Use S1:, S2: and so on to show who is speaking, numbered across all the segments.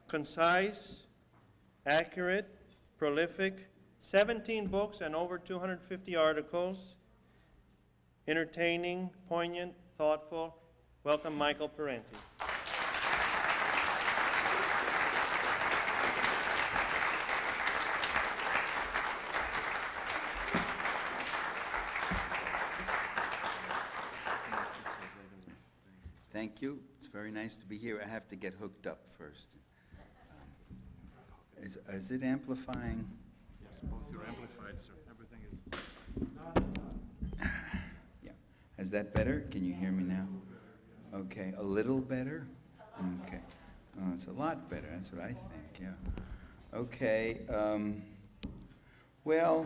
S1: concise, accurate, prolific, 17 books and over 250 articles, entertaining, poignant, thoughtful. Welcome, Michael Parenti.
S2: Thank you. It's very nice to be here. I have to get hooked up first. Is it amplifying?
S3: Yes, both you're amplified, sir. Everything is.
S2: Yeah. Is that better? Can you hear me now? Okay. A little better? Okay. Oh, it's a lot better. That's what I think, yeah. Okay. Well,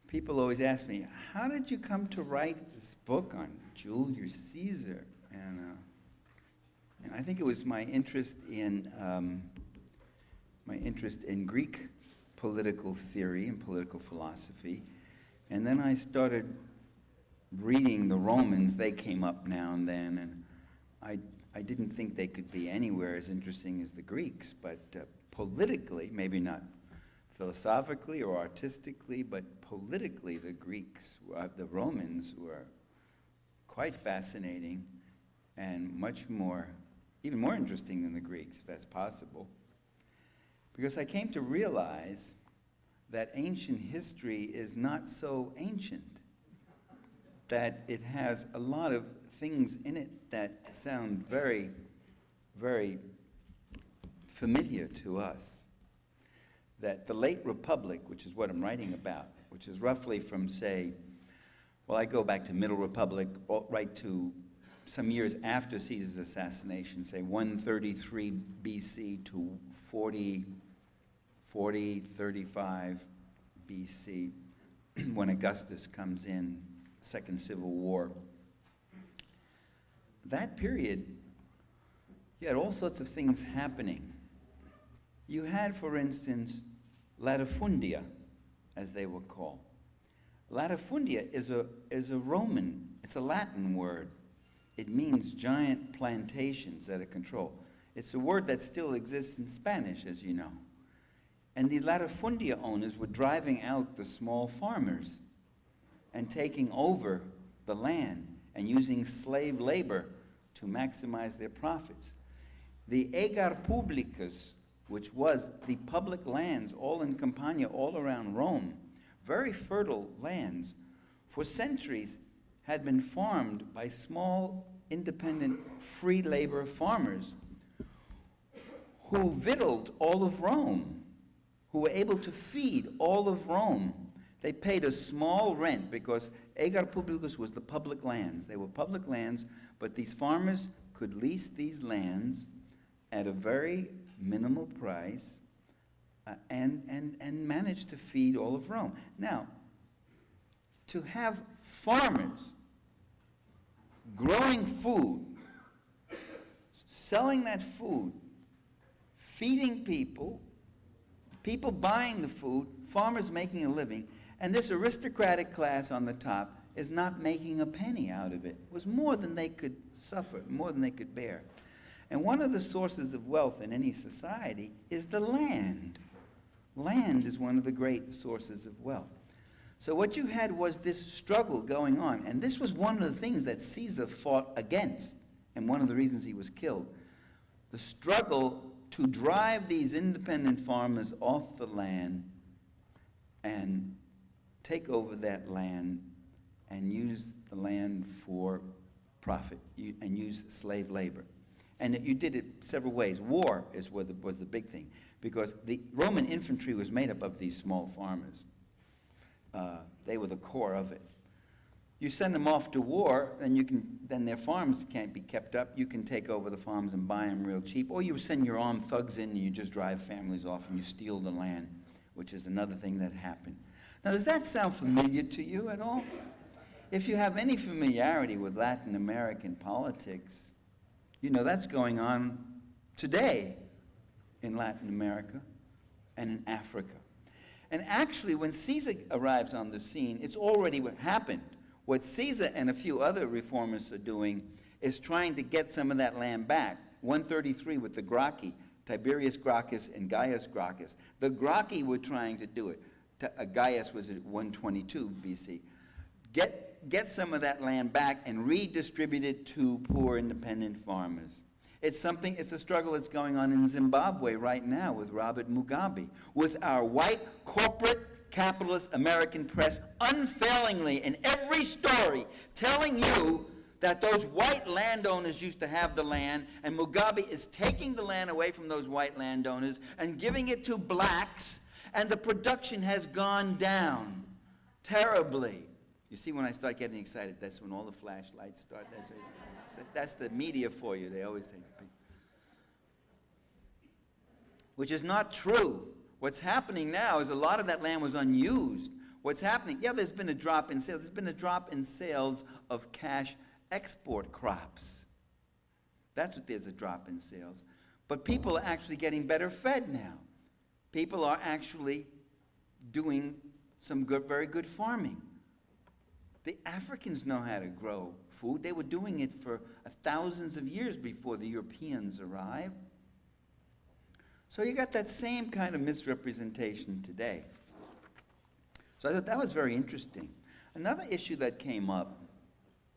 S2: people always ask me, how did you come to write this book on Julius Caesar? And I think it was my interest in Greek political theory and political philosophy. And then I started reading the Romans. They came up now and then, and I didn't think they could be anywhere as interesting as the Greeks, but politically, maybe not philosophically or artistically, but politically, the Romans were quite fascinating and even more interesting than the Greeks, if that's possible. Because I came to realize that ancient history is not so ancient, that it has a lot of things in it that sound very, very familiar to us. That the late Republic, which is what I'm writing about, which is roughly from, say, well, I go back to Middle Republic, right to some years after Caesar's assassination, say 133 BC to 35 BC, when Augustus comes in, Second Civil War. That period, you had all sorts of things happening. You had, for instance, latifundia, as they were called. Latifundia is a Roman, it's a Latin word. It means giant plantations that are controlled. It's a word that still exists in Spanish, as you know. And these latifundia owners were driving out the small farmers and taking over the land and using slave labor to maximize their profits. The ager publicus, which was the public lands all in Campania, all around Rome, very fertile lands, for centuries had been farmed by small, independent, free labor farmers who victualled all of Rome, who were able to feed all of Rome. They paid a small rent because ager publicus was the public lands. They were public lands, but these farmers could lease these lands at a very minimal price and manage to feed all of Rome. Now, to have farmers growing food, selling that food, feeding people, people buying the food, farmers making a living, and this aristocratic class on the top is not making a penny out of it. It was more than they could suffer, more than they could bear. And one of the sources of wealth in any society is the land. Land is one of the great sources of wealth. So what you had was this struggle going on, and this was one of the things that Caesar fought against, and one of the reasons he was killed. The struggle to drive these independent farmers off the land and take over that land and use the land for profit and use slave labor. And you did it several ways. War was the big thing, because the Roman infantry was made up of these small farmers. They were the core of it. You send them off to war, then their farms can't be kept up. You can take over the farms and buy them real cheap, or you send your armed thugs in and you just drive families off and you steal the land, which is another thing that happened. Now, does that sound familiar to you at all? If you have any familiarity with Latin American politics, you know that's going on today in Latin America and in Africa. And actually, when Caesar arrives on the scene, it's already happened. What Caesar and a few other reformers are doing is trying to get some of that land back. 133 with the Gracchi, Tiberius Gracchus and Gaius Gracchus. The Gracchi were trying to do it. Gaius was at 122 BC. Get some of that land back and redistribute it to poor independent farmers. It's a struggle that's going on in Zimbabwe right now with Robert Mugabe, with our white corporate capitalist American press unfailingly in every story telling you that those white landowners used to have the land, and Mugabe is taking the land away from those white landowners and giving it to blacks, and the production has gone down terribly. You see, when I start getting excited, that's when all the flashlights start. That's the media for you, they always say. Which is not true. What's happening now is a lot of that land was unused. What's happening, yeah, there's been a drop in sales. There's been a drop in sales of cash export crops. That's what there's a drop in sales. But people are actually getting better fed now. People are actually doing some very good farming. The Africans know how to grow food. They were doing it for thousands of years before the Europeans arrived. So you got that same kind of misrepresentation today. So I thought that was very interesting. Another issue that came up,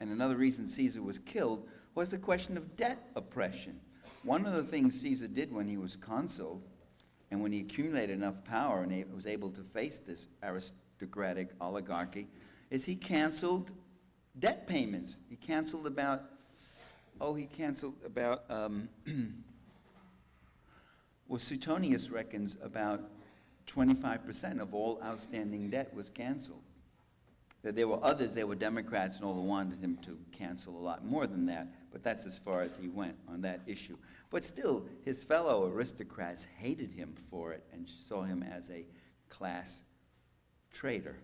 S2: and another reason Caesar was killed, was the question of debt oppression. One of the things Caesar did when he was consul, and when he accumulated enough power and was able to face this aristocratic oligarchy, is he canceled debt payments. He canceled about well, Suetonius reckons about 25% of all outstanding debt was canceled. That there were others, there were Democrats and all who wanted him to cancel a lot more than that, but that's as far as he went on that issue. But still, his fellow aristocrats hated him for it and saw him as a class traitor.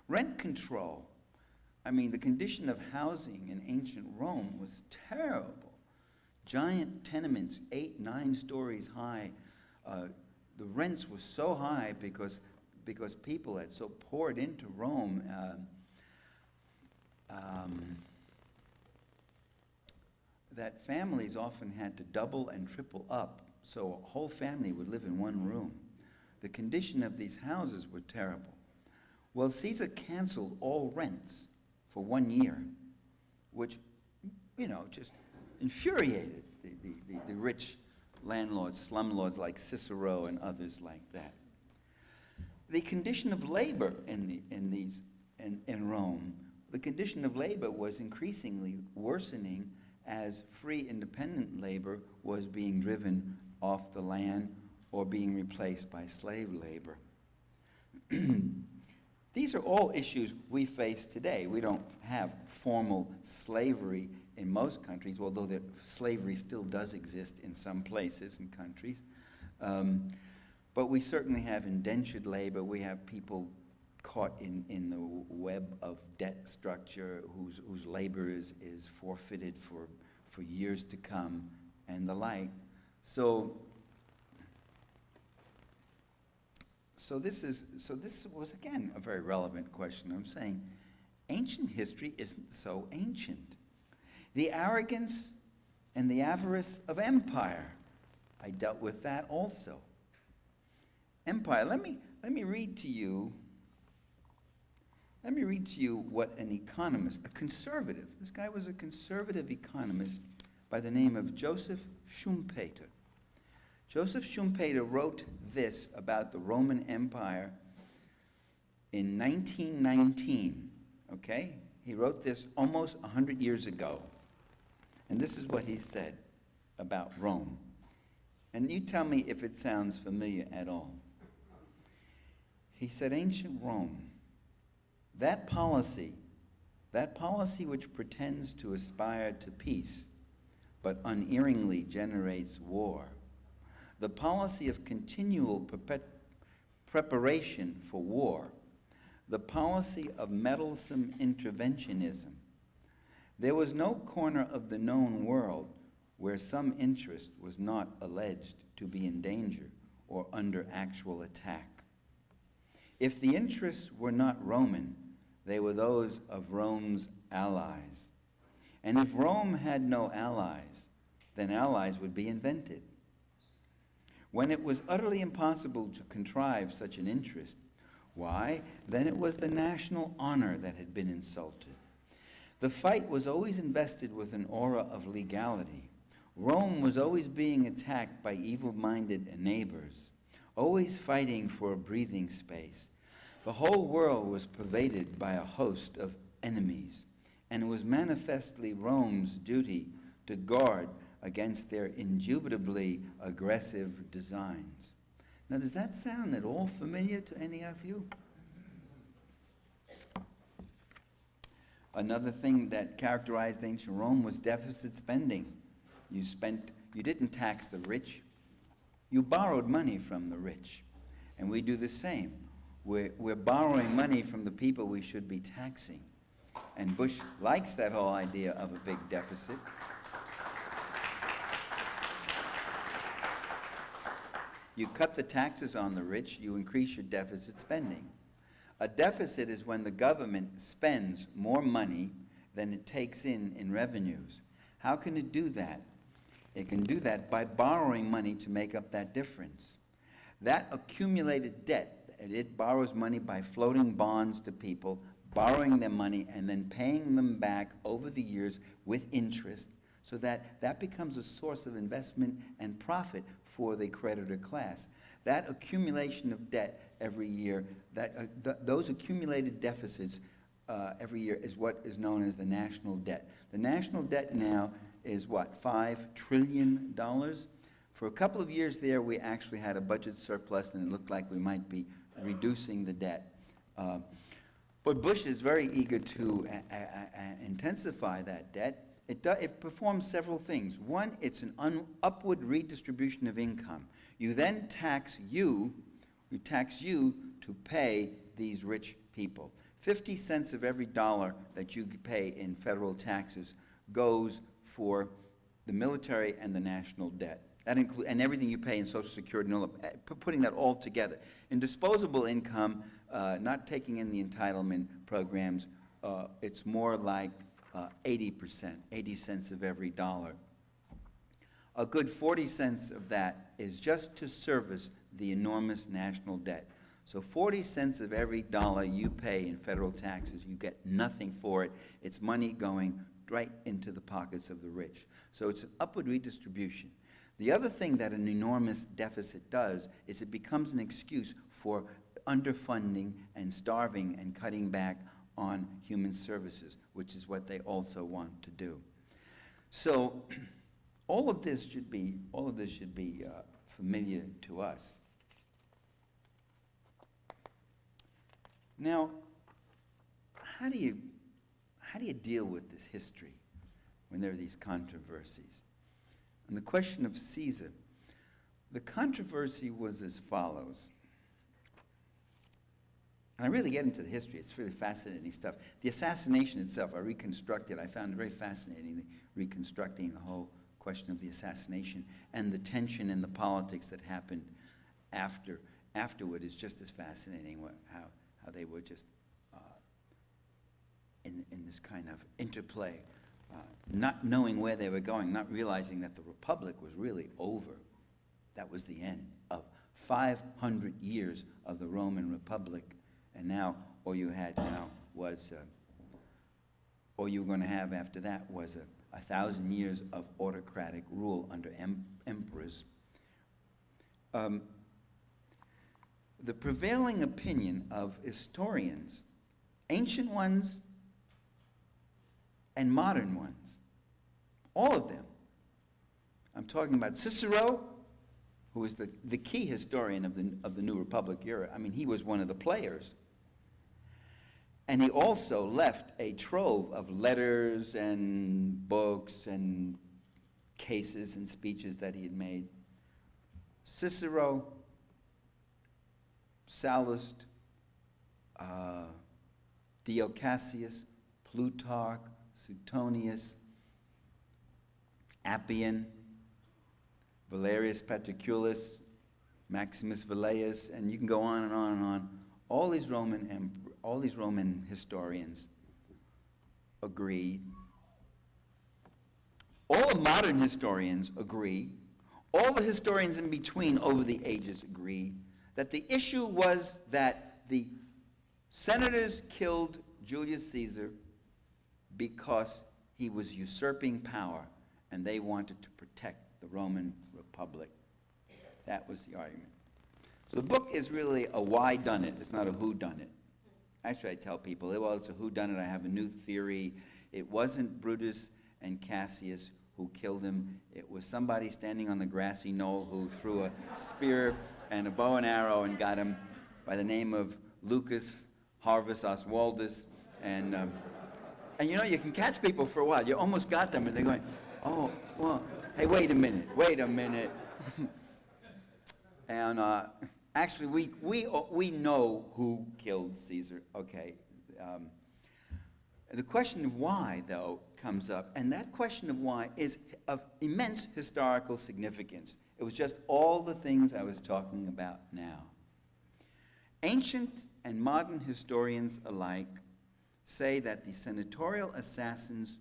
S2: Rent control. I mean, the condition of housing in ancient Rome was terrible. Giant tenements, 8, 9 stories high. The rents were so high because people had so poured into Rome. That families often had to double and triple up, so a whole family would live in one room. The condition of these houses were terrible. Well, Caesar canceled all rents for 1 year, which, just infuriated the rich landlords, slumlords like Cicero and others like that. The condition of labor in Rome, the condition of labor was increasingly worsening as free independent labor was being driven off the land or being replaced by slave labor. These are all issues we face today. We don't have formal slavery in most countries, although slavery still does exist in some places and countries. But we certainly have indentured labor. We have people caught in the web of debt structure whose labor is forfeited for years to come and the like. So this was, again, a very relevant question. I'm saying ancient history isn't so ancient. The arrogance and the avarice of empire, I dealt with that also. Empire, let me read to you what an economist, a conservative, this guy was a conservative economist by the name of Joseph Schumpeter. Joseph Schumpeter wrote this about the Roman Empire in 1919, okay? He wrote this almost 100 years ago. And this is what he said about Rome. And you tell me if it sounds familiar at all. He said, ancient Rome, that policy which pretends to aspire to peace, but unerringly generates war, the policy of continual preparation for war, the policy of meddlesome interventionism. There was no corner of the known world where some interest was not alleged to be in danger or under actual attack. If the interests were not Roman, They were those of Rome's allies. And if Rome had no allies, then allies would be invented. When it was utterly impossible to contrive such an interest, why, then it was the national honor that had been insulted. The fight was always invested with an aura of legality. Rome was always being attacked by evil-minded neighbors, always fighting for a breathing space. The whole world was pervaded by a host of enemies, and it was manifestly Rome's duty to guard against their indubitably aggressive designs. Now, does that sound at all familiar to any of you? Another thing that characterized ancient Rome was deficit spending. You didn't tax the rich, you borrowed money from the rich. And we do the same. We're borrowing money from the people we should be taxing. And Bush likes that whole idea of a big deficit. You cut the taxes on the rich, you increase your deficit spending. A deficit is when the government spends more money than it takes in revenues. How can it do that? It can do that by borrowing money to make up that difference. That accumulated debt, it borrows money by floating bonds to people, borrowing their money and then paying them back over the years with interest, so that becomes a source of investment and profit for the creditor class. That accumulation of debt every year, those accumulated deficits every year is what is known as the national debt. The national debt now is what, $5 trillion? For a couple of years there, we actually had a budget surplus, and it looked like we might be reducing the debt. But Bush is very eager to intensify that debt. It performs several things. One, it's an upward redistribution of income. You then tax you to pay these rich people. 50 cents of every dollar that you pay in federal taxes goes for the military and the national debt. That includes, and everything you pay in Social Security, putting that all together. In disposable income, not taking in the entitlement programs, it's more like 80%, 80 cents of every dollar. A good 40 cents of that is just to service the enormous national debt. So 40 cents of every dollar you pay in federal taxes, you get nothing for it. It's money going right into the pockets of the rich. So it's an upward redistribution. The other thing that an enormous deficit does is it becomes an excuse for underfunding and starving and cutting back on human services, which is what they also want to do. So all of this should be familiar to us. Now, how do you deal with this history when there are these controversies? And the question of Caesar, the controversy was as follows. And I really get into the history. It's really fascinating stuff. The assassination itself, I reconstructed. I found it very fascinating, reconstructing the whole question of the assassination, and the tension and the politics that happened afterward is just as fascinating, how they were just in this kind of interplay, not knowing where they were going, not realizing that the Republic was really over. That was the end of 500 years of the Roman Republic. And now all you had now was, all you were going to have after that was 1,000 years of autocratic rule under emperors. The prevailing opinion of historians, ancient ones and modern ones, all of them, I'm talking about Cicero, who was the key historian of the New Republic era. I mean, he was one of the players. And he also left a trove of letters and books and cases and speeches that he had made. Cicero, Sallust, Dio Cassius, Plutarch, Suetonius, Appian, Valerius Paterculus, Maximus Velleius, and you can go on and on and on. All these all these Roman historians agreed. All the modern historians agree. All the historians in between over the ages agree that the issue was that the senators killed Julius Caesar because he was usurping power and they wanted to protect the Roman Republic. That was the argument. So the book is really a why-done-it. It's not a who-done-it. Actually, I tell people, well, it's a who-done-it. I have a new theory. It wasn't Brutus and Cassius who killed him. It was somebody standing on the grassy knoll who threw a spear and a bow and arrow and got him by the name of Lucus Harvus Oswaldus. And you know, you can catch people for a while. You almost got them, and they're going, oh, well, hey, wait a minute. And actually, we know who killed Caesar. Okay. The question of why, though, comes up, and that question of why is of immense historical significance. It was just all the things I was talking about now. Ancient and modern historians alike say that the senatorial assassins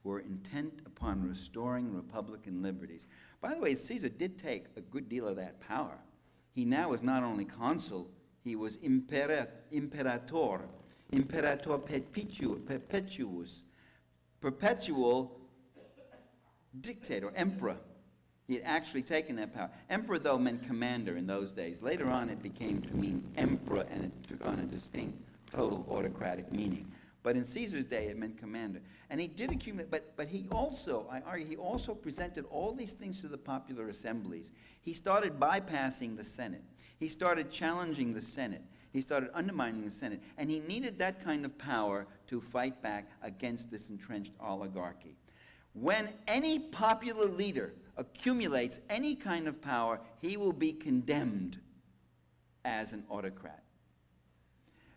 S2: were intent upon restoring republican liberties. By the way, Caesar did take a good deal of that power. He now was not only consul, he was imperator perpetuus, perpetual dictator, emperor. He had actually taken that power. Emperor, though, meant commander in those days. Later on, it became to mean emperor, and it took on a distinct, total autocratic meaning. But in Caesar's day, it meant commander. And he did accumulate, but he also, I argue, he also presented all these things to the popular assemblies. He started bypassing the Senate. He started challenging the Senate. He started undermining the Senate. And he needed that kind of power to fight back against this entrenched oligarchy. When any popular leader accumulates any kind of power, he will be condemned as an autocrat.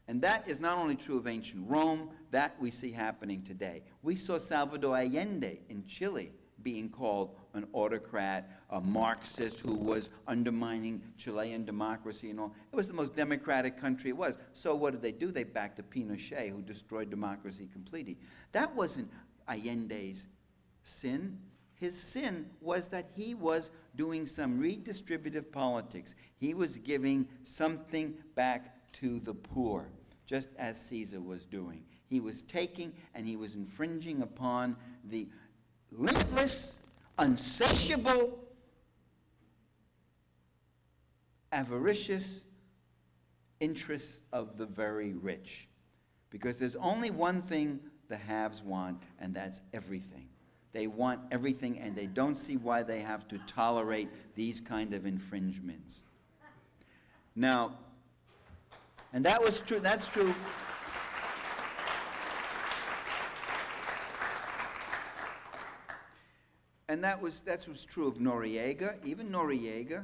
S2: And that is not only true of ancient Rome, that we see happening today. We saw Salvador Allende in Chile being called an autocrat, a Marxist who was undermining Chilean democracy and all. It was the most democratic country it was. So what did they do? They backed a Pinochet who destroyed democracy completely. That wasn't Allende's sin. His sin was that he was doing some redistributive politics. He was giving something back to the poor, just as Caesar was doing. He was taking and he was infringing upon the limitless, unsatiable, avaricious interests of the very rich. Because there's only one thing the haves want, and that's everything. They want everything, and they don't see why they have to tolerate these kind of infringements. Now, and that was true, that's true. And that was true of Noriega. Even Noriega,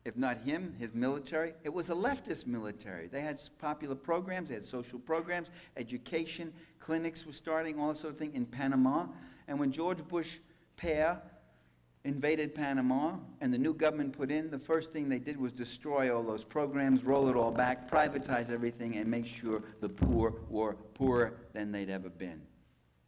S2: if not him, his military, it was a leftist military. They had popular programs, they had social programs, education, clinics were starting, all sort of thing in Panama. And when George Bush père invaded Panama and the new government put in, the first thing they did was destroy all those programs, roll it all back, privatize everything, and make sure the poor were poorer than they'd ever been,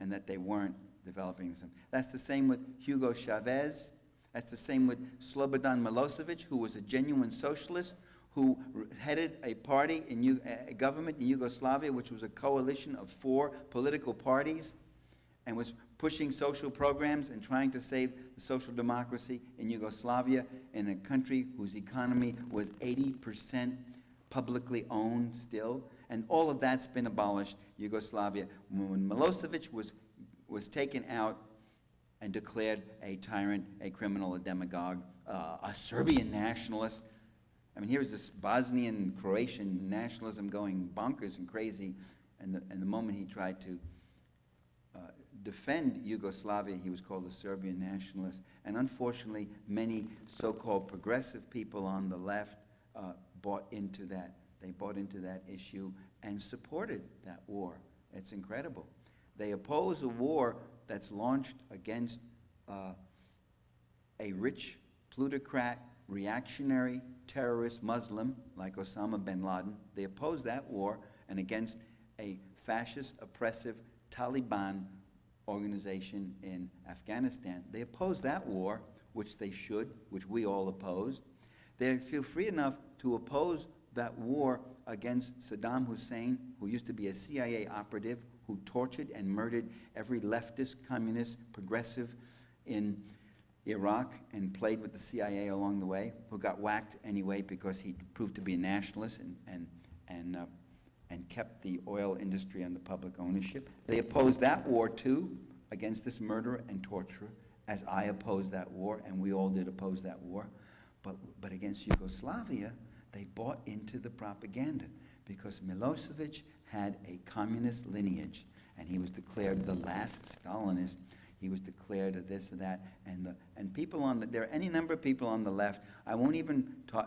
S2: and that they weren't developing them. That's the same with Hugo Chavez. That's the same with Slobodan Milosevic, who was a genuine socialist, who headed a party in a government in Yugoslavia, which was a coalition of 4 political parties, and was pushing social programs and trying to save the social democracy in Yugoslavia, in a country whose economy was 80% publicly owned still. And all of that's been abolished, Yugoslavia. When Milosevic was taken out and declared a tyrant, a criminal, a demagogue, a Serbian nationalist. I mean, here's this Bosnian, Croatian nationalism going bonkers and crazy, and the moment he tried to defend Yugoslavia, he was called a Serbian nationalist. And unfortunately, many so-called progressive people on the left bought into that. They bought into that issue and supported that war. It's incredible. They oppose a war that's launched against a rich, plutocrat, reactionary, terrorist Muslim like Osama bin Laden. They oppose that war and against a fascist, oppressive Taliban organization in Afghanistan. They opposed that war, which they should, which we all opposed. They feel free enough to oppose that war against Saddam Hussein, who used to be a CIA operative, who tortured and murdered every leftist, communist, progressive in Iraq and played with the CIA along the way, who got whacked anyway because he proved to be a nationalist and kept the oil industry under public ownership. They opposed that war too, against this murderer and torturer, as I opposed that war, and we all did oppose that war. But against Yugoslavia, they bought into the propaganda because Milosevic had a communist lineage, and he was declared the last Stalinist. He was declared a this or that, and people on there are any number of people on the left. I won't even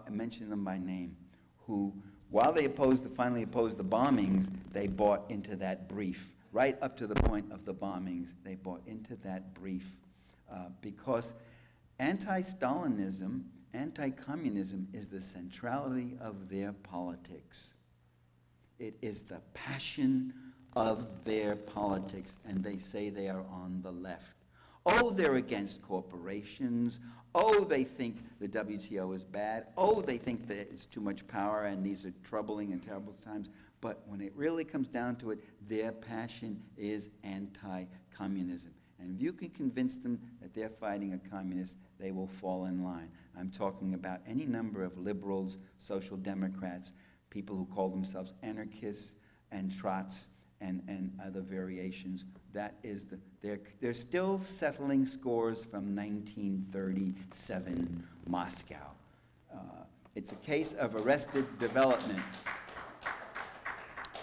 S2: mention them by name, who, while they finally opposed the bombings, they bought into that brief. Right up to the point of the bombings, they bought into that brief because anti-Stalinism, anti-communism is the centrality of their politics. It is the passion of their politics, and they say they are on the left. Oh, they're against corporations. Oh, they think the WTO is bad. Oh, they think that it's too much power and these are troubling and terrible times. But when it really comes down to it, their passion is anti-communism. And if you can convince them that they're fighting a communist, they will fall in line. I'm talking about any number of liberals, social democrats, people who call themselves anarchists and trots and other variations. That is they're still settling scores from 1937 Moscow. It's a case of arrested development.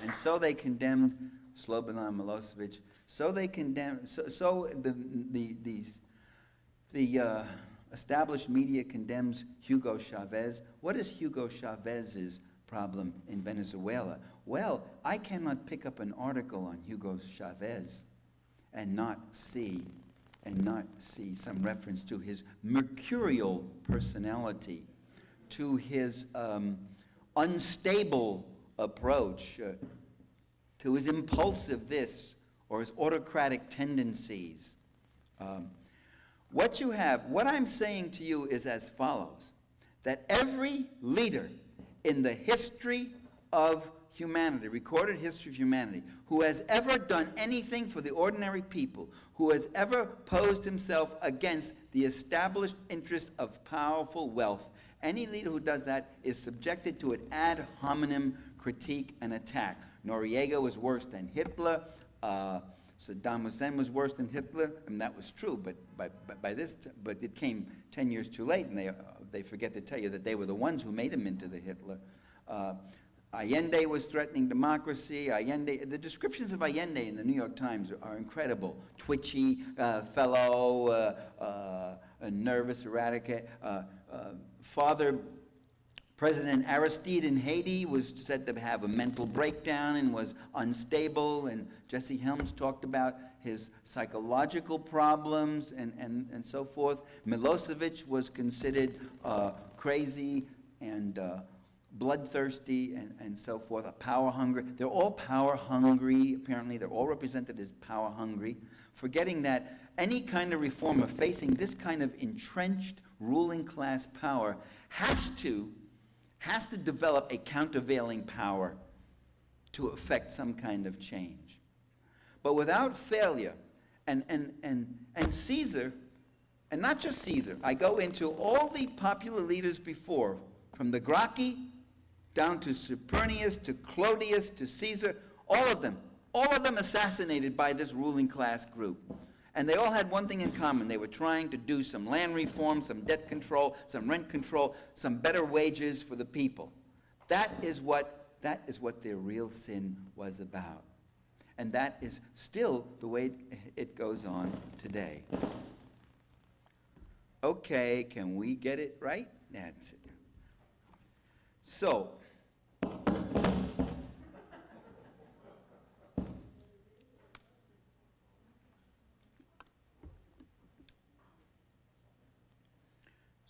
S2: And so they condemned Slobodan Milosevic. So they condemned. The established media condemns Hugo Chavez. What is Hugo Chavez's problem in Venezuela? Well, I cannot pick up an article on Hugo Chavez and not see some reference to his mercurial personality, to his unstable approach, to his impulsive this or his autocratic tendencies. What I'm saying to you is as follows, that every leader in the history of humanity, recorded history of humanity, who has ever done anything for the ordinary people, who has ever posed himself against the established interest of powerful wealth, any leader who does that is subjected to an ad hominem critique and attack. Noriega was worse than Hitler. Saddam Hussein was worse than Hitler. I mean, that was true, but it came 10 years too late, and they forget to tell you that they were the ones who made him into the Hitler. Allende was threatening democracy. The descriptions of Allende in the New York Times are incredible. Twitchy fellow, nervous, erratic. Father President Aristide in Haiti was said to have a mental breakdown and was unstable, and Jesse Helms talked about his psychological problems and so forth. Milosevic was considered crazy and bloodthirsty and so forth, a power hungry. They're all power hungry, apparently. They're all represented as power hungry, forgetting that any kind of reformer facing this kind of entrenched ruling class power has to develop a countervailing power to effect some kind of change. But without failure, and Caesar, and not just Caesar, I go into all the popular leaders before, from the Gracchi down to Supernius, to Clodius, to Caesar, all of them assassinated by this ruling class group. And they all had one thing in common. They were trying to do some land reform, some debt control, some rent control, some better wages for the people. That is what their real sin was about. And that is still the way it goes on today. Okay, can we get it right? That's it.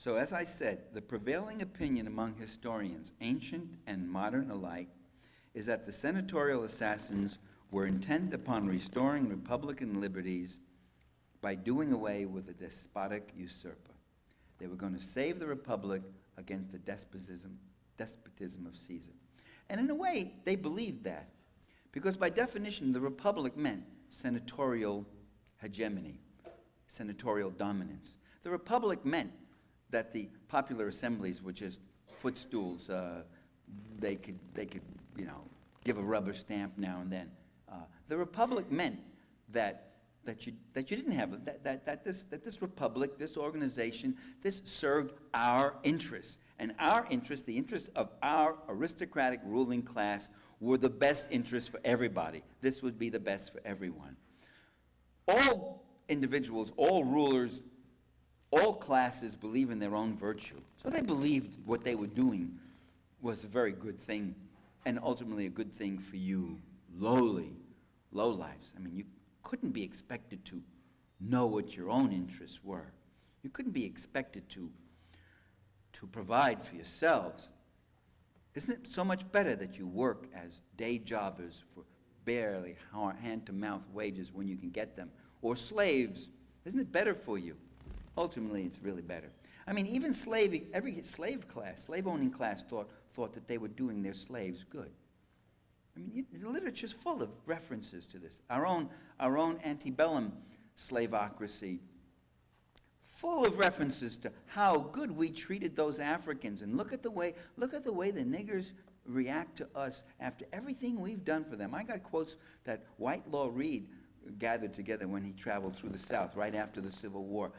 S2: So, as I said, the prevailing opinion among historians, ancient and modern alike, is that the senatorial assassins were intent upon restoring republican liberties by doing away with the despotic usurper. They were going to save the republic against the despotism of Caesar. And in a way, they believed that, because by definition, the republic meant senatorial hegemony, senatorial dominance. The republic meant that the popular assemblies were just footstools. They could give a rubber stamp now and then. The republic meant that you didn't have that this republic, this organization, this served our interests, and our interests, the interests of our aristocratic ruling class, were the best interests for everybody. This would be the best for everyone. All individuals, all rulers, all classes believe in their own virtue. So they believed what they were doing was a very good thing, and ultimately a good thing for you lowlifes. I mean, you couldn't be expected to know what your own interests were. You couldn't be expected to provide for yourselves. Isn't it so much better that you work as day jobbers for barely hand-to-mouth wages when you can get them? Or slaves? Isn't it better for you? Ultimately, it's really better. I mean, even every slave-owning class thought that they were doing their slaves good. I mean, the literature's full of references to this. Our own antebellum slaveocracy, full of references to how good we treated those Africans. And look at the way the niggers react to us after everything we've done for them. I got quotes that Whitelaw Reid gathered together when he traveled through the South right after the Civil War.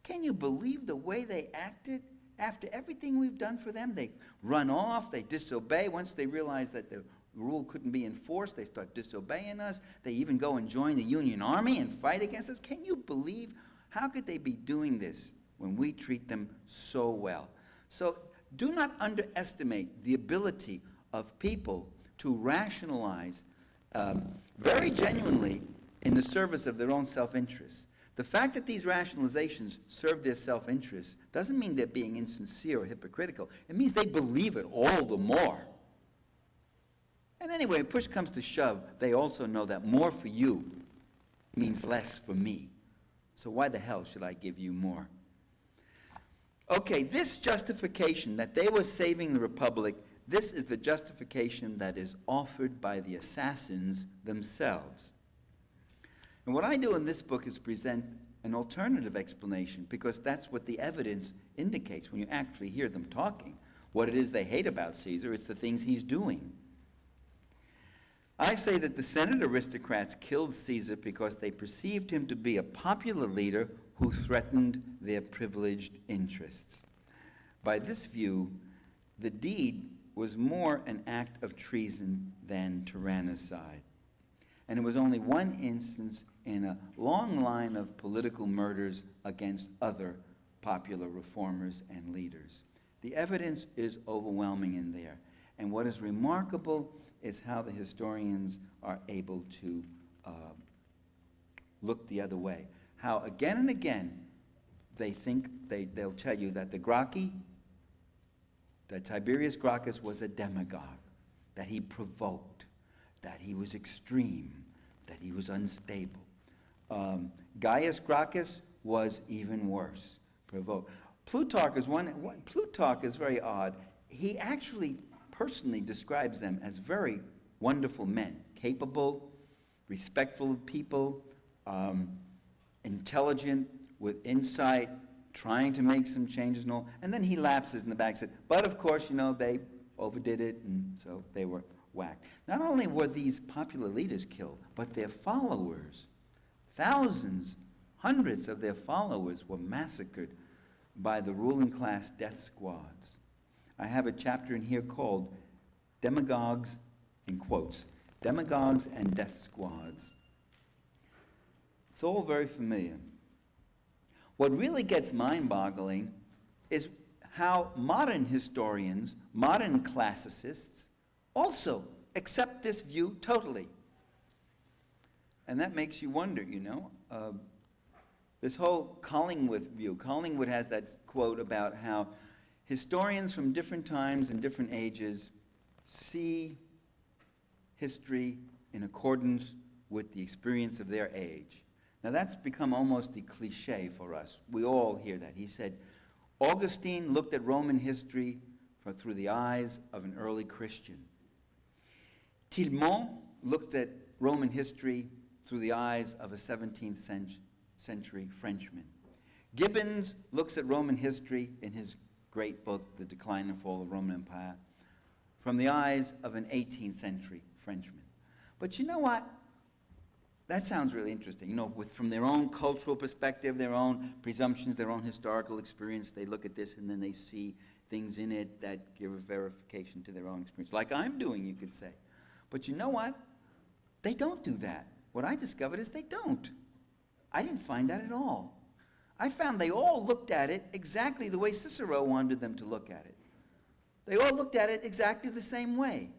S2: Can you believe the way they acted after everything we've done for them? They run off, they disobey. Once they realize that the rule couldn't be enforced, they start disobeying us. They even go and join the Union Army and fight against us. Can you believe, how could they be doing this when we treat them so well? So do not underestimate the ability of people to rationalize very genuinely in the service of their own self-interest. The fact that these rationalizations serve their self-interest doesn't mean they're being insincere or hypocritical. It means they believe it all the more. And anyway, when push comes to shove, they also know that more for you means less for me. So why the hell should I give you more? Okay, this justification that they were saving the republic, this is the justification that is offered by the assassins themselves. And what I do in this book is present an alternative explanation, because that's what the evidence indicates when you actually hear them talking. What it is they hate about Caesar, it's the things he's doing. I say that the Senate aristocrats killed Caesar because they perceived him to be a popular leader who threatened their privileged interests. By this view, the deed was more an act of treason than tyrannicide. And it was only one instance in a long line of political murders against other popular reformers and leaders. The evidence is overwhelming in there. And what is remarkable is how the historians are able to look the other way. How again and again they'll tell you that that Tiberius Gracchus was a demagogue, that he provoked, that he was extreme, that he was unstable. Gaius Gracchus was even worse, provoked. Plutarch is very odd. He actually personally describes them as very wonderful men, capable, respectful of people, intelligent, with insight, trying to make some changes and all. And then he lapses in the back and said, but of course, they overdid it, and so they were whacked. Not only were these popular leaders killed, but their followers, thousands, hundreds of their followers were massacred by the ruling class death squads. I have a chapter in here called Demagogues, in quotes, Demagogues and Death Squads. It's all very familiar. What really gets mind-boggling is how modern historians, modern classicists, also accept this view totally. And that makes you wonder, this whole Collingwood view. Collingwood has that quote about how historians from different times and different ages see history in accordance with the experience of their age. Now that's become almost a cliche for us. We all hear that. He said, Augustine looked at Roman history through the eyes of an early Christian. Tillemont looked at Roman history through the eyes of a 17th century Frenchman. Gibbons looks at Roman history in his great book, The Decline and Fall of the Roman Empire, from the eyes of an 18th century Frenchman. But you know what? That sounds really interesting. You know, from their own cultural perspective, their own presumptions, their own historical experience, they look at this and then they see things in it that give a verification to their own experience. Like I'm doing, you could say. But you know what? They don't do that. What I discovered is they don't. I didn't find that at all. I found they all looked at it exactly the way Cicero wanted them to look at it. They all looked at it exactly the same way.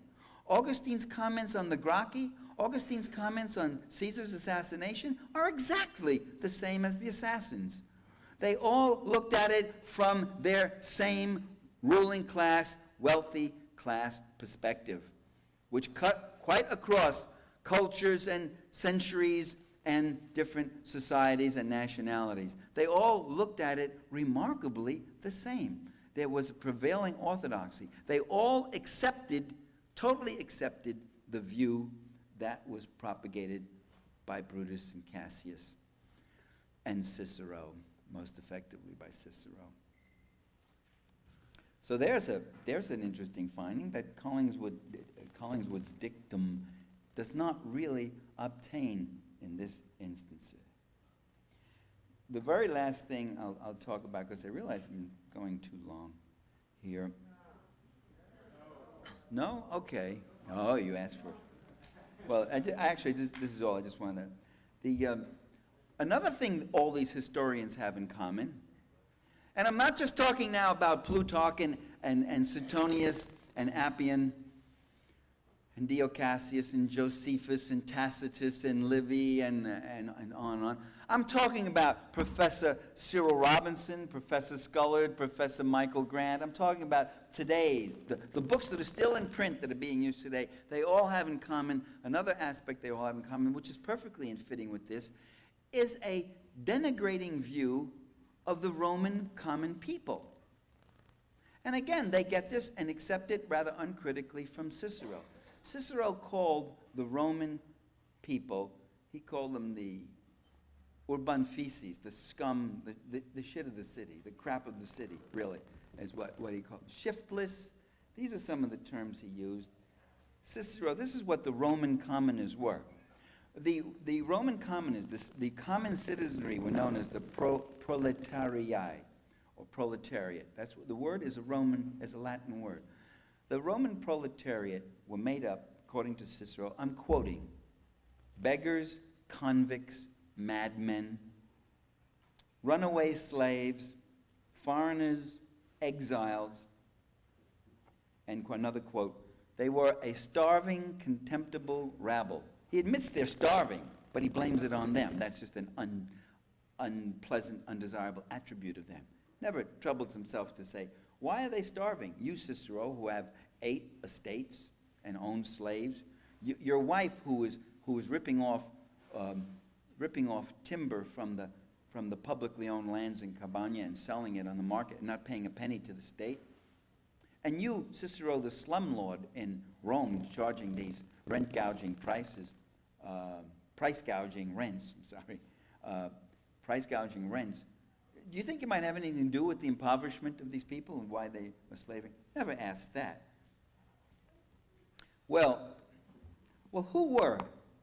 S2: Augustine's comments on the Gracchi, Augustine's comments on Caesar's assassination are exactly the same as the assassins. They all looked at it from their same ruling class, wealthy class perspective, which cut quite across cultures and centuries and different societies and nationalities. They all looked at it remarkably the same. There was a prevailing orthodoxy. They all totally accepted the view that was propagated by Brutus and Cassius and Cicero, most effectively by Cicero. So there's an interesting finding that Collingswood's dictum does not really obtain in this instance. The very last thing I'll talk about, because I realize I'm going too long here. No? Okay. Oh, you asked for it. Well, actually, this is all I just want to... Another thing all these historians have in common, and I'm not just talking now about Plutarch and Suetonius and Appian and Dio Cassius and Josephus and Tacitus and Livy and on and on. I'm talking about Professor Cyril Robinson, Professor Scullard, Professor Michael Grant. I'm talking about today's, the books that are still in print that are being used today. They all have in common, another aspect they all have in common, which is perfectly in fitting with this, is a denigrating view of the Roman common people. And again, they get this and accept it rather uncritically from Cicero. Cicero called the Roman people, he called them the urban feces, the scum, the shit of the city, the crap of the city, really, is what he called. Shiftless, these are some of the terms he used. Cicero, this is what the Roman commoners were. The Roman commoners, the common citizenry were known as the proletarii, or proletariat. That's what the word is a Latin word. The Roman proletariat were made up, according to Cicero, I'm quoting, beggars, convicts, madmen, runaway slaves, foreigners, exiles, and another quote, they were a starving, contemptible rabble. He admits they're starving, but he blames it on them. That's just an unpleasant, undesirable attribute of them. Never troubles himself to say, why are they starving? You, Cicero, who have 8 estates and own slaves, your wife, who is ripping off timber from the publicly owned lands in Campania and selling it on the market and not paying a penny to the state. And you, Cicero, the slumlord in Rome, charging these rent gouging prices, price gouging rents. Do you think it might have anything to do with the impoverishment of these people and why they were slaving? Never asked that. Well, who were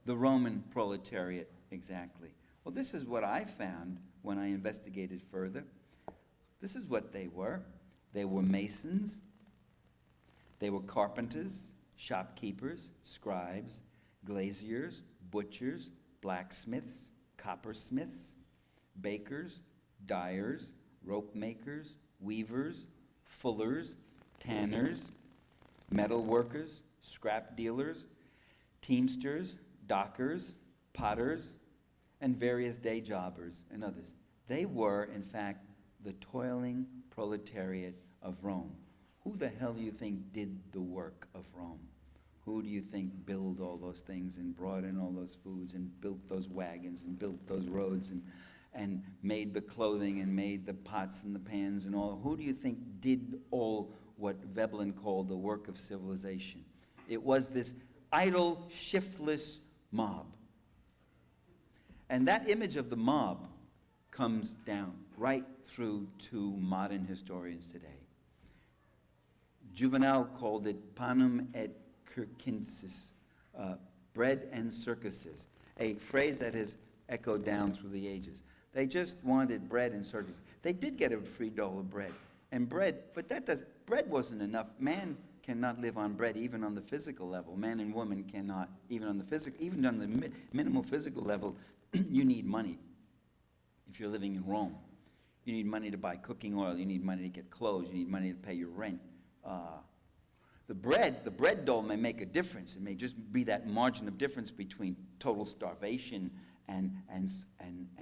S2: the Roman proletariat exactly? Well, this is what I found when I investigated further. This is what they were. They were masons. They were carpenters, shopkeepers, scribes, glaziers, butchers, blacksmiths, coppersmiths, bakers, dyers, rope makers, weavers, fullers, tanners, metal workers, scrap dealers, teamsters, dockers, potters, and various day jobbers and others. They were, in fact, the toiling proletariat of Rome. Who the hell do you think did the work of Rome? Who do you think built all those things and brought in all those foods and built those wagons and built those roads and made the clothing and made the pots and the pans and all? Who do you think did all what Veblen called the work of civilization? It was this idle, shiftless mob. And that image of the mob comes down right through to modern historians today. Juvenal called it panum et circenses, bread and circuses, a phrase that has echoed down through the ages. They just wanted bread and circuses. They did get a free dole of bread. And bread, but bread wasn't enough. Man cannot live on bread even on the physical level. Man and woman cannot, even on the minimal physical level, you need money. If you're living in Rome, you need money to buy cooking oil, you need money to get clothes, you need money to pay your rent. The bread dole may make a difference. It may just be that margin of difference between total starvation and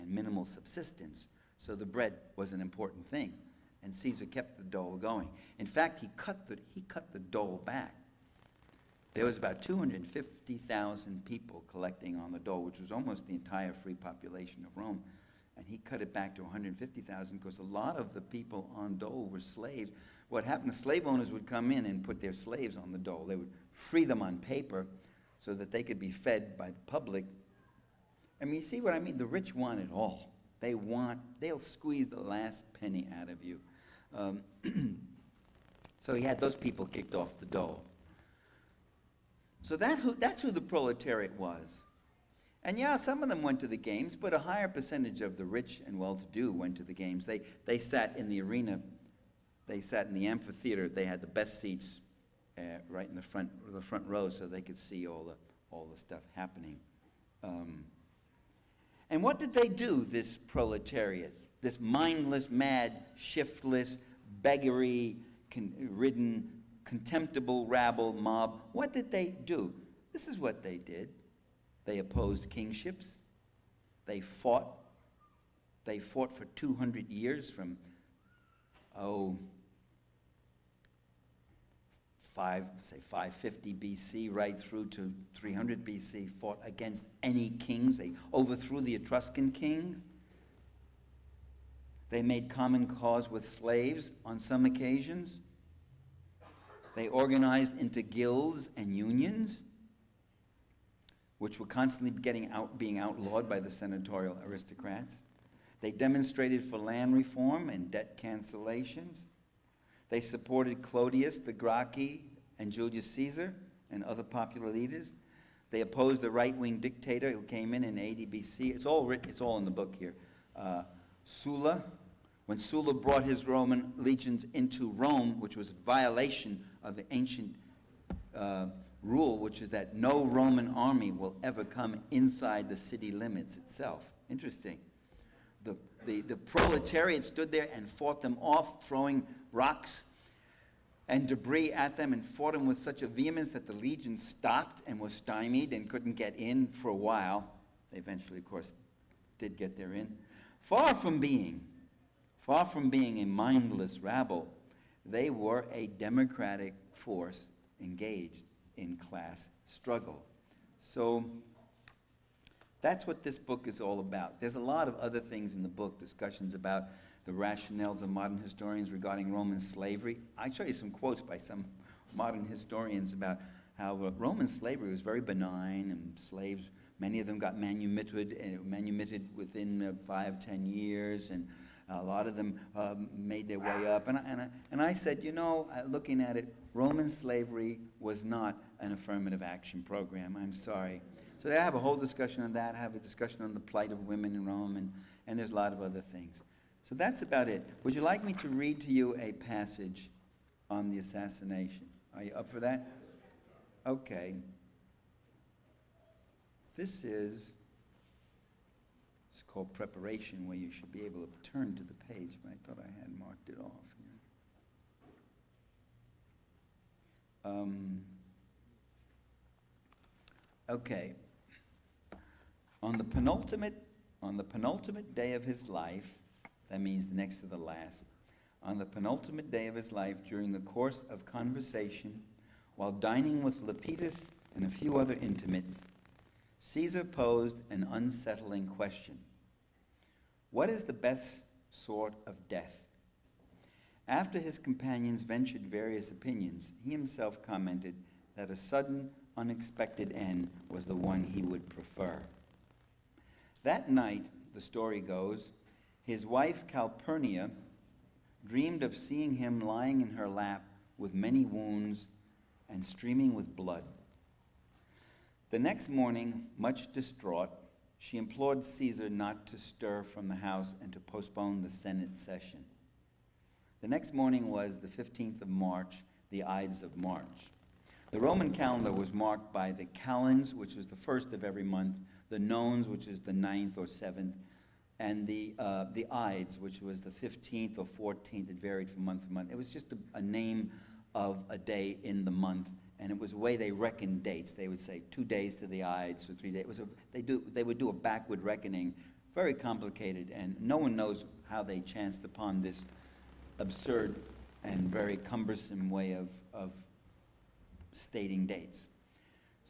S2: minimal subsistence. So the bread was an important thing, and Caesar kept the dole going. In fact, he cut the dole back. There was about 250,000 people collecting on the dole, which was almost the entire free population of Rome. And he cut it back to 150,000 because a lot of the people on dole were slaves. What happened, the slave owners would come in and put their slaves on the dole. They would free them on paper so that they could be fed by the public. I mean, you see what I mean? The rich want it all. They'll squeeze the last penny out of you. So he had those people kicked off the dole. So that's who the proletariat was. And yeah, some of them went to the games, but a higher percentage of the rich and well-to-do went to the games. They sat in the arena. They sat in the amphitheater. They had the best seats right in the front row, so they could see all the stuff happening. And what did they do, this proletariat, this mindless, mad, shiftless, beggary-ridden, contemptible rabble mob? What did they do? This is what they did. They opposed kingships. They fought for 200 years from 550 BC right through to 300 BC, fought against any kings. They overthrew the Etruscan kings. They made common cause with slaves on some occasions. They organized into guilds and unions, which were constantly being outlawed by the senatorial aristocrats. They demonstrated for land reform and debt cancellations. They supported Clodius, the Gracchi, and Julius Caesar, and other popular leaders. They opposed the right-wing dictator who came in 80 BC. It's all written, it's all in the book here. Sulla, when Sulla brought his Roman legions into Rome, which was a violation of the ancient rule, which is that no Roman army will ever come inside the city limits itself. Interesting. The proletariat stood there and fought them off, throwing rocks and debris at them, and fought them with such a vehemence that the legion stopped and was stymied and couldn't get in for a while. They eventually, of course, did get there in. Far from being a mindless rabble, they were a democratic force engaged in class struggle. So that's what this book is all about. There's a lot of other things in the book, discussions about the rationales of modern historians regarding Roman slavery. I'll show you some quotes by some modern historians about how Roman slavery was very benign, and slaves, many of them got manumitted within 5-10 years, and a lot of them made their way up. And I said, looking at it, Roman slavery was not an affirmative action program. I'm sorry. So I have a whole discussion on that. I have a discussion on the plight of women in Rome, and there's a lot of other things. So that's about it. Would you like me to read to you a passage on the assassination? Are you up for that? Okay. It's called preparation, where you should be able to turn to the page, but I thought I had marked it off here. Okay. On the penultimate day of his life, that means next to the last, on the penultimate day of his life, during the course of conversation while dining with Lepidus and a few other intimates, Caesar posed an unsettling question. What is the best sort of death? After his companions ventured various opinions, he himself commented that a sudden, unexpected end was the one he would prefer. That night, the story goes, his wife Calpurnia dreamed of seeing him lying in her lap with many wounds and streaming with blood. The next morning, much distraught, she implored Caesar not to stir from the house and to postpone the Senate session. The next morning was the 15th of March, the Ides of March. The Roman calendar was marked by the calends, which is the first of every month, the nones, which is the 9th or 7th, and the Ides, which was the 15th or 14th. It varied from month to month. It was just a name of a day in the month, and it was the way they reckoned dates. They would say 2 days to the Ides, or 3 days. They would do a backward reckoning, very complicated, and no one knows how they chanced upon this absurd and very cumbersome way of stating dates.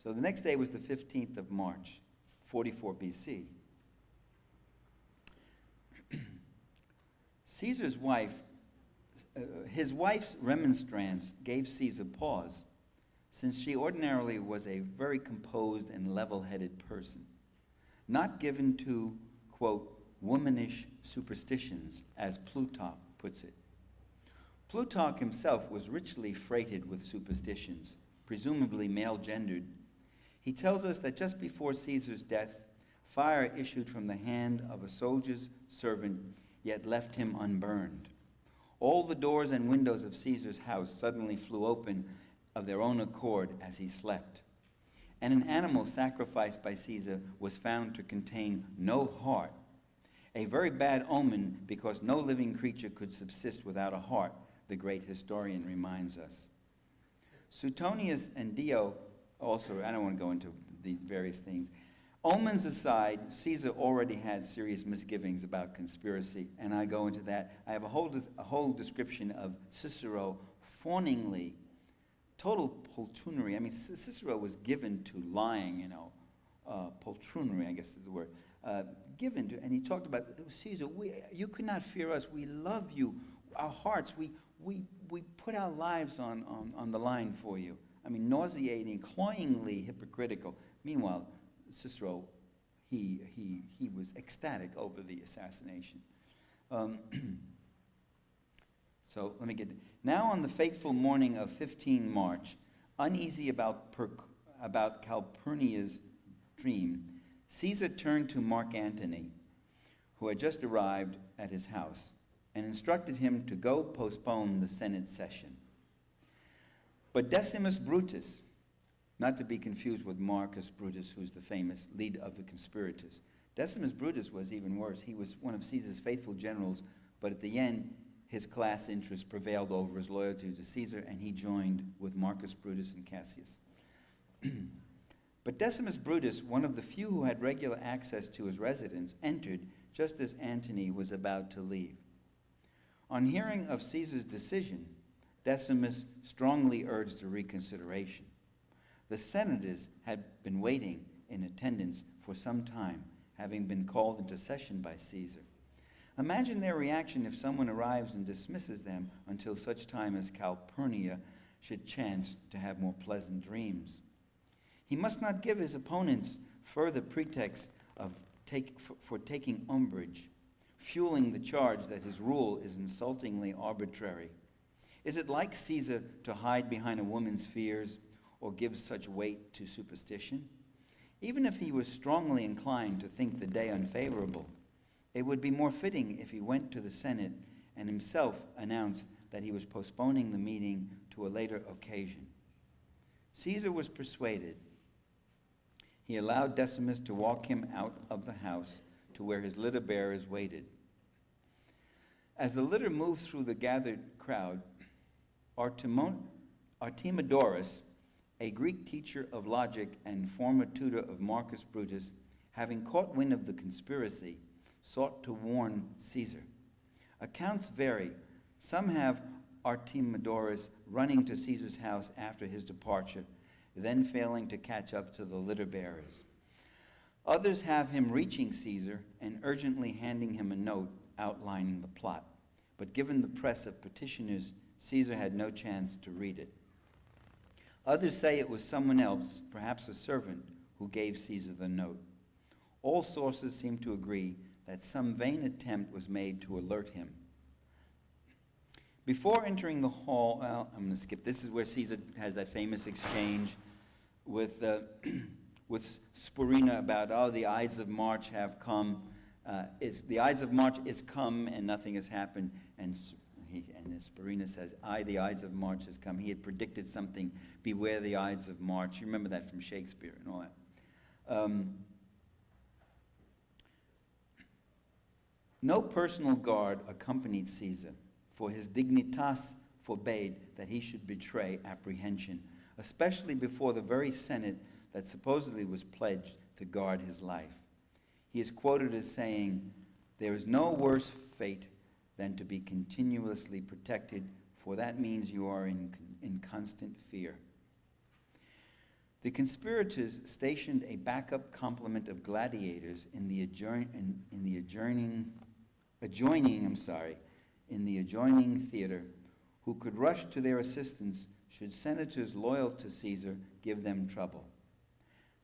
S2: So the next day was the 15th of March, 44 BC. Caesar's wife, his wife's remonstrance gave Caesar pause, since she ordinarily was a very composed and level-headed person, not given to, quote, womanish superstitions, as Plutarch puts it. Plutarch himself was richly freighted with superstitions, presumably male-gendered. He tells us that just before Caesar's death, fire issued from the hand of a soldier's servant, yet left him unburned. All the doors and windows of Caesar's house suddenly flew open of their own accord as he slept. And an animal sacrificed by Caesar was found to contain no heart, a very bad omen because no living creature could subsist without a heart, the great historian reminds us. Suetonius and Dio also, I don't want to go into these various things. Omens aside, Caesar already had serious misgivings about conspiracy, and I go into that. I have a whole description of Cicero fawningly, total poltroonery. I mean, Cicero was given to lying, poltroonery, I guess is the word, given to, and he talked about, Caesar, you could not fear us, we love you, our hearts, we put our lives on the line for you. I mean, nauseating, cloyingly hypocritical. Meanwhile, Cicero, he was ecstatic over the assassination. So let me get now on the fateful morning of 15 March, uneasy about Calpurnia's dream, Caesar turned to Mark Antony, who had just arrived at his house, and instructed him to go postpone the Senate session. But Decimus Brutus, not to be confused with Marcus Brutus, who's the famous leader of the conspirators. Decimus Brutus was even worse. He was one of Caesar's faithful generals, but at the end, his class interest prevailed over his loyalty to Caesar, and he joined with Marcus Brutus and Cassius. But Decimus Brutus, one of the few who had regular access to his residence, entered just as Antony was about to leave. On hearing of Caesar's decision, Decimus strongly urged a reconsideration. The senators had been waiting in attendance for some time, having been called into session by Caesar. Imagine their reaction if someone arrives and dismisses them until such time as Calpurnia should chance to have more pleasant dreams. He must not give his opponents further pretext for taking umbrage, fueling the charge that his rule is insultingly arbitrary. Is it like Caesar to hide behind a woman's fears or give such weight to superstition? Even if he was strongly inclined to think the day unfavorable, it would be more fitting if he went to the Senate and himself announced that he was postponing the meeting to a later occasion. Caesar was persuaded. He allowed Decimus to walk him out of the house to where his litter bearers waited. As the litter moved through the gathered crowd, Artemidorus, a Greek teacher of logic and former tutor of Marcus Brutus, having caught wind of the conspiracy, sought to warn Caesar. Accounts vary. Some have Artemidorus running to Caesar's house after his departure, then failing to catch up to the litter bearers. Others have him reaching Caesar and urgently handing him a note outlining the plot. But given the press of petitioners, Caesar had no chance to read it. Others say it was someone else, perhaps a servant, who gave Caesar the note. All sources seem to agree that some vain attempt was made to alert him. Before entering the hall, well, I'm going to skip. This is where Caesar has that famous exchange with Spurina about, the Ides of March have come. The Ides of March is come and nothing has happened. And Spurina says, the Ides of March has come. He had predicted something, beware the Ides of March. You remember that from Shakespeare and all that. No personal guard accompanied Caesar, for his dignitas forbade that he should betray apprehension, especially before the very Senate that supposedly was pledged to guard his life. He is quoted as saying, "There is no worse fate than to be continuously protected, for that means you are in constant fear." The conspirators stationed a backup complement of gladiators in the adjoining theater, who could rush to their assistance should senators loyal to Caesar give them trouble.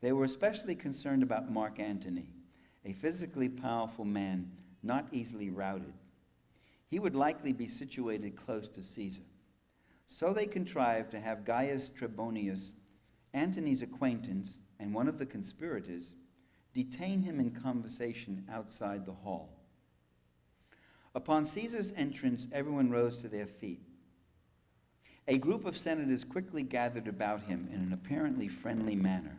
S2: They were especially concerned about Mark Antony, a physically powerful man not easily routed. He would likely be situated close to Caesar. So they contrived to have Gaius Trebonius, Antony's acquaintance and one of the conspirators, detain him in conversation outside the hall. Upon Caesar's entrance, everyone rose to their feet. A group of senators quickly gathered about him in an apparently friendly manner.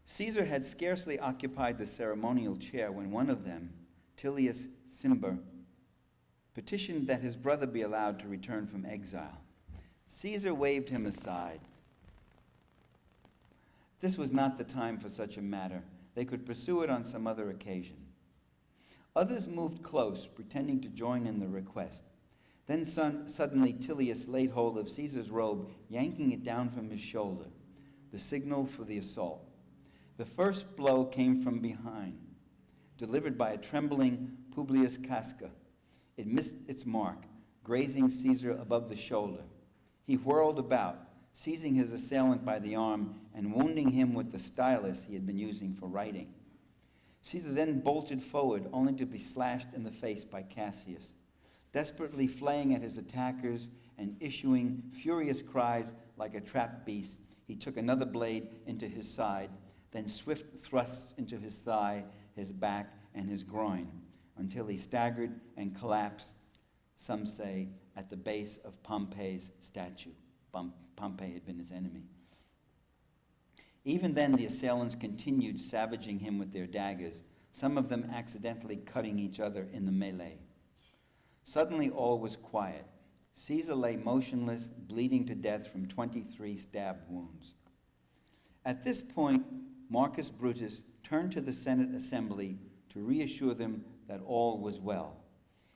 S2: Caesar had scarcely occupied the ceremonial chair when one of them, Tullius Cimber, petitioned that his brother be allowed to return from exile. Caesar waved him aside. This was not the time for such a matter. They could pursue it on some other occasion. Others moved close, pretending to join in the request. Then suddenly Tullius laid hold of Caesar's robe, yanking it down from his shoulder, the signal for the assault. The first blow came from behind, delivered by a trembling Publius Casca. It missed its mark, grazing Caesar above the shoulder. He whirled about, seizing his assailant by the arm and wounding him with the stylus he had been using for writing. Caesar then bolted forward, only to be slashed in the face by Cassius. Desperately flaying at his attackers and issuing furious cries like a trapped beast, he took another blade into his side, then swift thrusts into his thigh, his back, and his groin, until he staggered and collapsed, some say, at the base of Pompey's statue. Pompey had been his enemy. Even then, the assailants continued savaging him with their daggers, some of them accidentally cutting each other in the melee. Suddenly, all was quiet. Caesar lay motionless, bleeding to death from 23 stab wounds. At this point, Marcus Brutus turned to the Senate assembly to reassure them that all was well.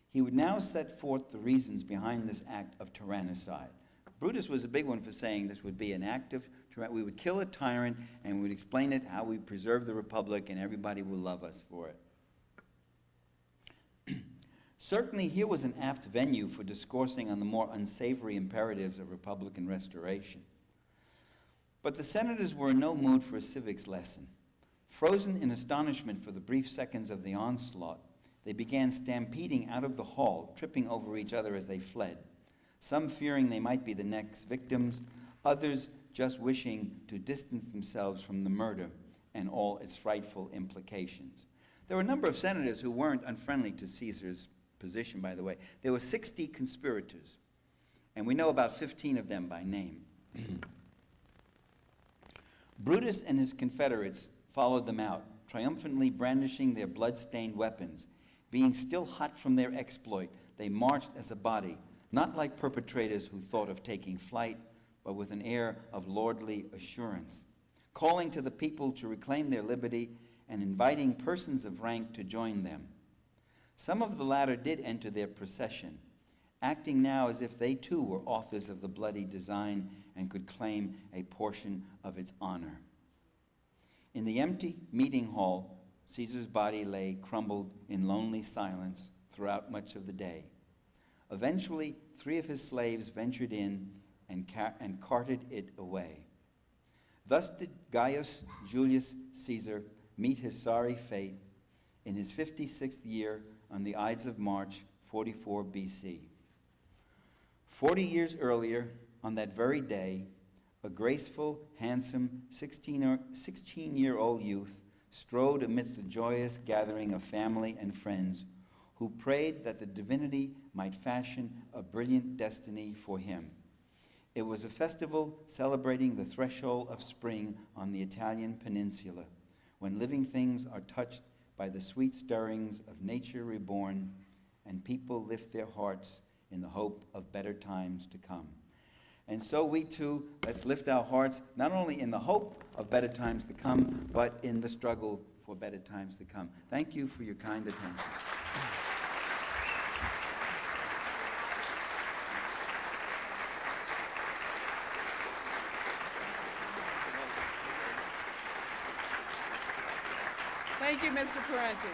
S2: He would now set forth the reasons behind this act of tyrannicide. Brutus was a big one for saying this would be an act of tyrannicide. We would kill a tyrant and we would explain it, how we preserve the republic, and everybody will love us for it. Certainly, here was an apt venue for discoursing on the more unsavory imperatives of Republican restoration. But the senators were in no mood for a civics lesson. Frozen in astonishment for the brief seconds of the onslaught, they began stampeding out of the hall, tripping over each other as they fled, some fearing they might be the next victims, others just wishing to distance themselves from the murder and all its frightful implications. There were a number of senators who weren't unfriendly to Caesar's position, by the way. There were 60 conspirators, and we know about 15 of them by name. Brutus and his confederates followed them out, triumphantly brandishing their blood-stained weapons. Being still hot from their exploit, they marched as a body, not like perpetrators who thought of taking flight, but with an air of lordly assurance, calling to the people to reclaim their liberty and inviting persons of rank to join them. Some of the latter did enter their procession, acting now as if they too were authors of the bloody design and could claim a portion of its honor. In the empty meeting hall, Caesar's body lay crumbled in lonely silence throughout much of the day. Eventually, 3 of his slaves ventured in and carted it away. Thus did Gaius Julius Caesar meet his sorry fate in his 56th year on the Ides of March, 44 BC. 40 years earlier, on that very day, a graceful, handsome 16-year-old youth strode amidst a joyous gathering of family and friends who prayed that the divinity might fashion a brilliant destiny for him. It was a festival celebrating the threshold of spring on the Italian peninsula, when living things are touched by the sweet stirrings of nature reborn, and people lift their hearts in the hope of better times to come. And so we too, let's lift our hearts, not only in the hope of better times to come, but in the struggle for better times to come. Thank you for your kind attention.
S4: Thank you, Mr. Parenti.